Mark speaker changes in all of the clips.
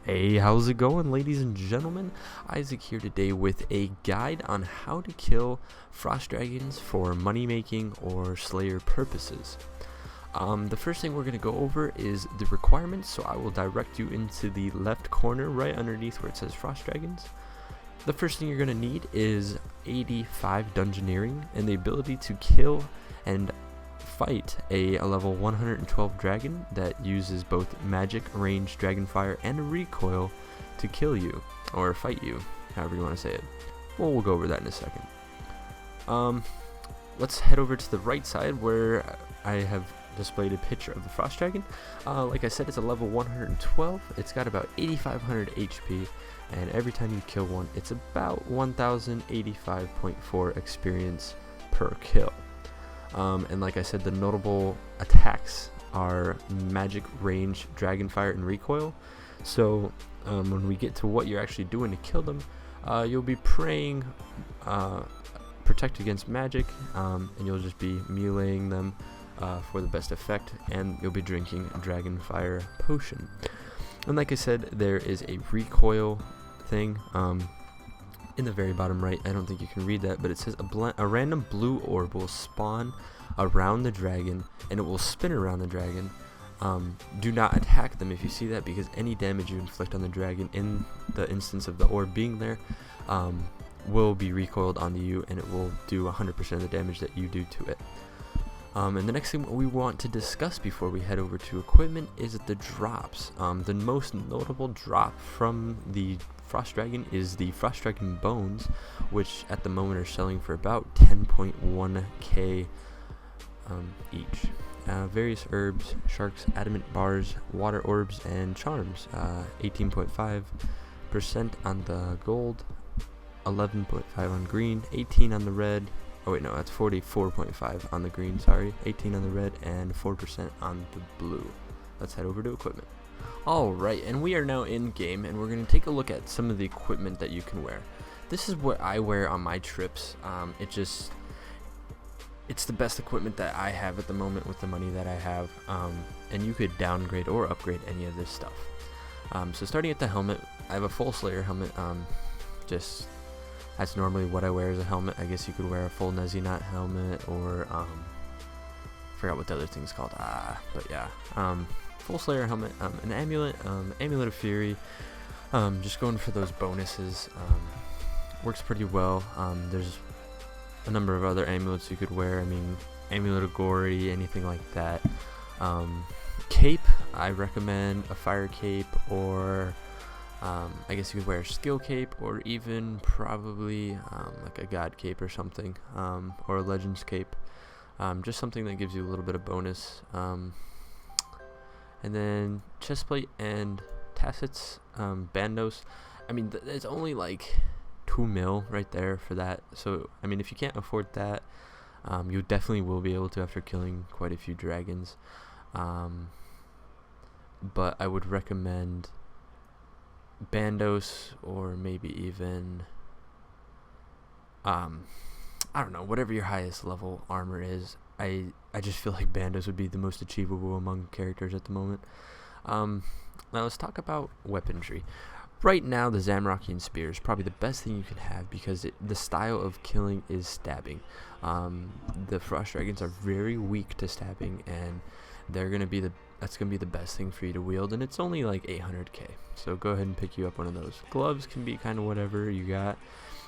Speaker 1: Hey, how's it going, ladies and gentlemen? Isaac here today with a guide on how to kill frost dragons for money making or slayer purposes. The first thing we're going to go over is the requirements, so I will direct you into the left corner right underneath where it says frost dragons. The first thing you're going to need is 85 dungeoneering and the ability to kill and fight a level 112 dragon that uses both magic, range, dragonfire, and recoil to kill you, or fight you, however you want to say it. Well, we'll go over that in a second. Let's head over to the right side where I have displayed a picture of the frost dragon. Like I said, it's a level 112. It's got about 8500 HP, and every time you kill one, it's about 1085.4 experience per kill. And like I said, the notable attacks are magic, range, dragonfire, and recoil. So when we get to what you're actually doing to kill them, you'll be praying protect against magic, and you'll just be meleeing them for the best effect, and you'll be drinking a dragonfire potion. And like I said, there is a recoil thing in the very bottom right. I don't think you can read that, but it says a random blue orb will spawn around the dragon and it will spin around the dragon. Do not attack them if you see that, because any damage you inflict on the dragon in the instance of the orb being there will be recoiled onto you, and it will do 100% of the damage that you do to it. And the next thing we want to discuss before we head over to equipment is the drops. The most notable drop from the frost dragon is the frost dragon bones, which at the moment are selling for about 10.1k each. Various herbs, sharks, adamant bars, water orbs, and charms. 18.5% on the gold, 11.5 on green, 18 on the red. Oh wait, no, that's 44.5 on the green, sorry, 18 on the red, and 4% on the blue. Let's head over to equipment. Alright, and we are now in game, and we're going to take a look at some of the equipment that you can wear. This is what I wear on my trips. It's the best equipment that I have at the moment with the money that I have, and you could downgrade or upgrade any of this stuff. So starting at the helmet, I have a full Slayer helmet. That's normally what I wear as a helmet. I guess you could wear a full Nezinat helmet, or forgot what the other thing's called. But yeah, full Slayer helmet, an amulet, amulet of fury. Just going for those bonuses. Works pretty well. There's a number of other amulets you could wear. I mean, amulet of glory, anything like that. Cape, I recommend a fire cape, or I guess you could wear a skill cape, or even probably like a god cape or something, or a legends cape. Just something that gives you a little bit of bonus. And then chestplate and tassets, bandos. I mean, it's only like 2 mil right there for that. So I mean, if you can't afford that, you definitely will be able to after killing quite a few dragons. But I would recommend bandos, or maybe even I don't know, whatever your highest level armor is. I just feel like bandos would be the most achievable among characters at the moment. Now let's talk about weaponry. Right now, the Zamorakian spear is probably the best thing you can have, because the style of killing is stabbing. The frost dragons are very weak to stabbing, and that's gonna be the best thing for you to wield, and it's only like 800k. So go ahead and pick you up one of those. Gloves can be kind of whatever you got.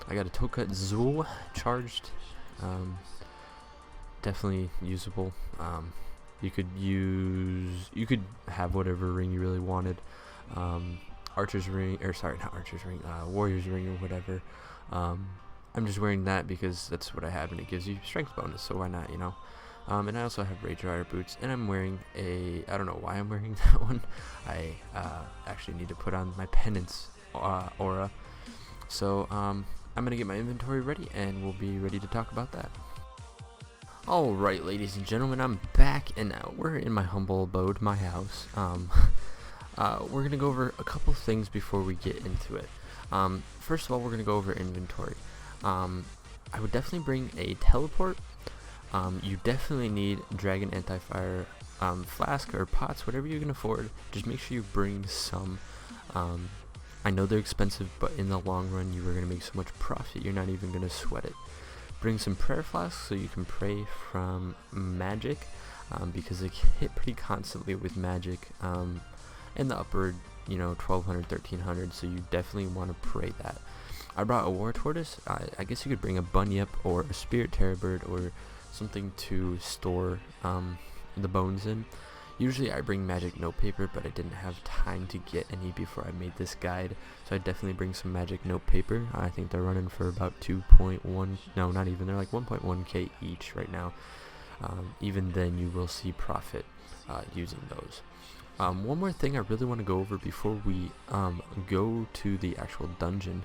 Speaker 1: I got a Tokat Zul charged. Definitely usable. You could have whatever ring you really wanted. Archer's ring, or sorry, not Archer's ring, Warrior's ring or whatever. I'm just wearing that because that's what I have, and it gives you strength bonus, so why not, you know? And I also have Rage Rider boots, and I'm wearing I don't know why I'm wearing that one. I actually need to put on my penance aura. So I'm going to get my inventory ready, and we'll be ready to talk about that. Alright, ladies and gentlemen, I'm back, and we're in my humble abode, my house. We're going to go over a couple things before we get into it. First of all, we're going to go over inventory. I would definitely bring a teleport. You definitely need dragon anti-fire flask or pots, whatever you can afford. Just make sure you bring some. I know they're expensive, but in the long run you are going to make so much profit you're not even going to sweat it. Bring some prayer flasks so you can pray from magic, because they hit pretty constantly with magic in the upper 1200 1300, so you definitely want to pray that. I brought a war tortoise. I guess you could bring a bunyip or a spirit terror bird or something to store the bones in. Usually I bring magic notepaper, but I didn't have time to get any before I made this guide, so I definitely bring some magic notepaper. I think they're running for about 2.1, no, not even, they're like 1.1k each right now. Even then you will see profit using those. One more thing I really want to go over before we go to the actual dungeon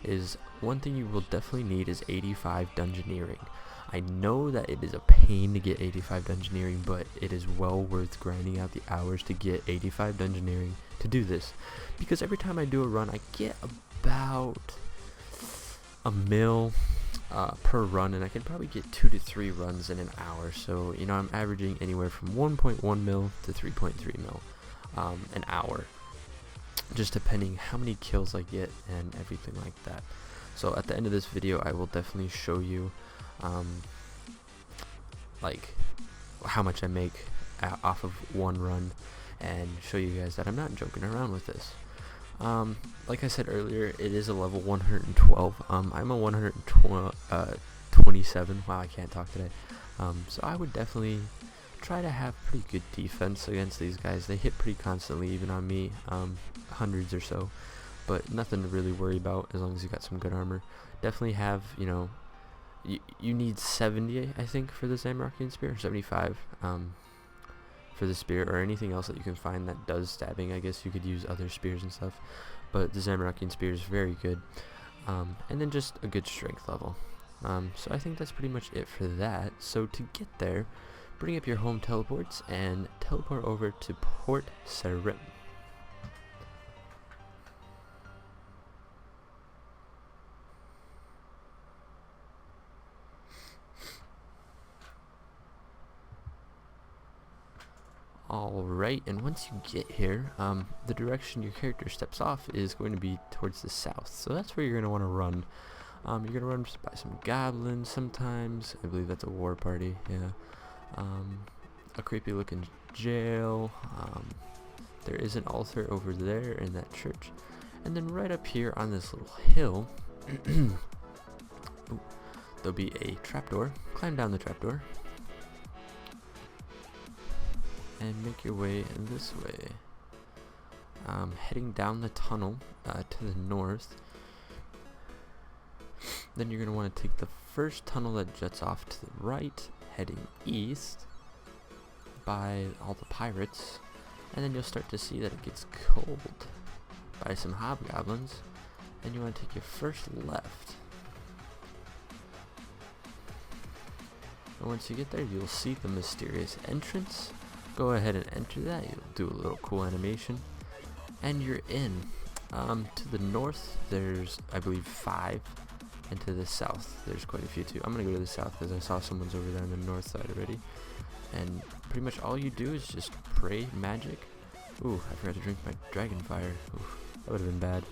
Speaker 1: is one thing you will definitely need is 85 dungeoneering. I know that it is a pain to get 85 dungeoneering, but it is well worth grinding out the hours to get 85 dungeoneering to do this, because every time I do a run I get about a mil per run, and I can probably get 2 to 3 runs in an hour, so I'm averaging anywhere from 1.1 mil to 3.3 mil an hour, just depending how many kills I get and everything like that. So at the end of this video I will definitely show you like how much I make off of one run, and show you guys that I'm not joking around with this. Like I said earlier, it is a level 112. I'm a 127. Wow, I can't talk today. So I would definitely try to have pretty good defense against these guys. They hit pretty constantly, even on me, hundreds or so, but nothing to really worry about as long as you got some good armor. Definitely have, you need 70, I think, for the Zamorakian spear, 75 for the spear, or anything else that you can find that does stabbing. I guess you could use other spears and stuff, but the Zamorakian spear is very good. And then just a good strength level. So I think that's pretty much it for that. So to get there, bring up your home teleports and teleport over to Port Sarim. Alright, and once you get here, the direction your character steps off is going to be towards the south, so that's where you're going to want to run. You're going to run by some goblins sometimes. I believe that's a war party, yeah. A creepy looking jail. There is an altar over there in that church, and then right up here on this little hill there'll be a trapdoor. Climb down the trapdoor and make your way this way, heading down the tunnel to the north. Then you're going to want to take the first tunnel that jets off to the right, heading east by all the pirates, and then you'll start to see that it gets cold by some hobgoblins, and you want to take your first left. And once you get there, you'll see the mysterious entrance. Go ahead and enter that. You'll do a little cool animation, and you're in. To the north there's, I believe, 5, and to the south there's quite a few too. I'm gonna go to the south because I saw someone's over there on the north side already, and pretty much all you do is just pray magic. Ooh, I forgot to drink my dragon fire. Ooh, that would have been bad.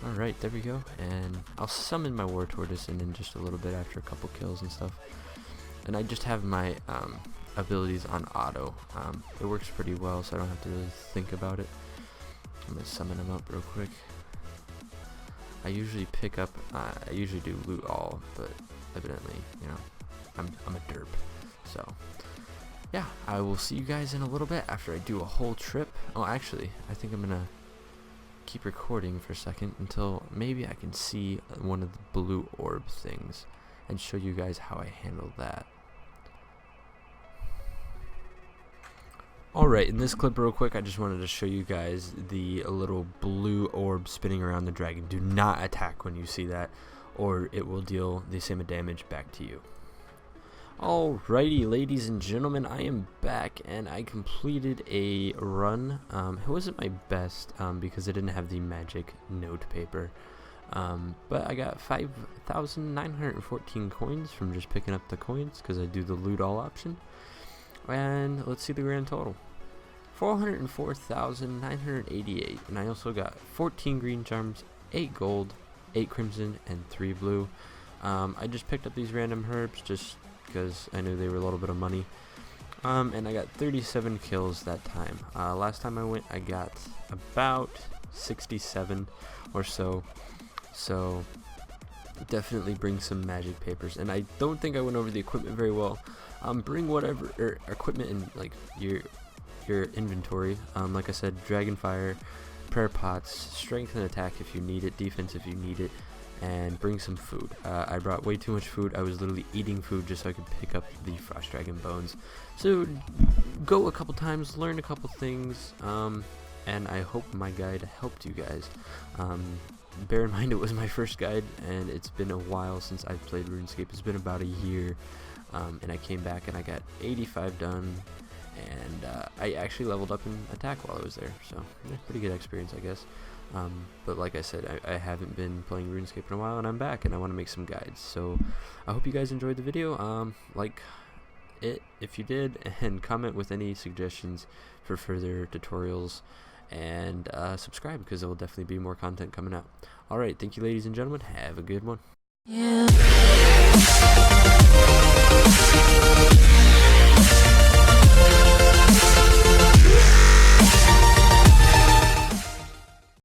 Speaker 1: Alright, there we go, and I'll summon my war tortoise in just a little bit after a couple kills and stuff. And I just have my abilities on auto. It works pretty well, so I don't have to really think about it. I'm gonna summon him up real quick. I usually pick up, I usually do loot all, but evidently, I'm a derp. So yeah, I will see you guys in a little bit after I do a whole trip. Oh, actually, I think I'm gonna keep recording for a second until maybe I can see one of the blue orb things and show you guys how I handle that. Alright, in this clip real quick, I just wanted to show you guys the little blue orb spinning around the dragon. Do not attack when you see that, or it will deal the same damage back to you. Alrighty, ladies and gentlemen, I am back, and I completed a run. It wasn't my best because I didn't have the magic notepaper, but I got 5,914 coins from just picking up the coins because I do the loot all option. And let's see the grand total. 404,988, and I also got 14 green charms, 8 gold, 8 crimson, and 3 blue. I just picked up these random herbs just because I knew they were a little bit of money. And I got 37 kills that time. Last time I went, I got about 67 or so. So definitely bring some magic papers. And I don't think I went over the equipment very well. Bring whatever equipment in like your inventory. Like I said, Dragonfire, prayer pots, strength and attack if you need it, defense if you need it, and bring some food. I brought way too much food. I was literally eating food just so I could pick up the Frost Dragon bones. So go a couple times, learn a couple things, and I hope my guide helped you guys. Bear in mind it was my first guide, and it's been a while since I've played RuneScape. It's been about a year, and I came back and I got 85 done, and I actually leveled up in attack while I was there, so yeah, pretty good experience, I guess. But like I said, I haven't been playing RuneScape in a while, and I'm back, and I want to make some guides. So I hope you guys enjoyed the video. Like it if you did, and comment with any suggestions for further tutorials, and subscribe, because there will definitely be more content coming out. Alright, thank you ladies and gentlemen, have a good one. Yeah.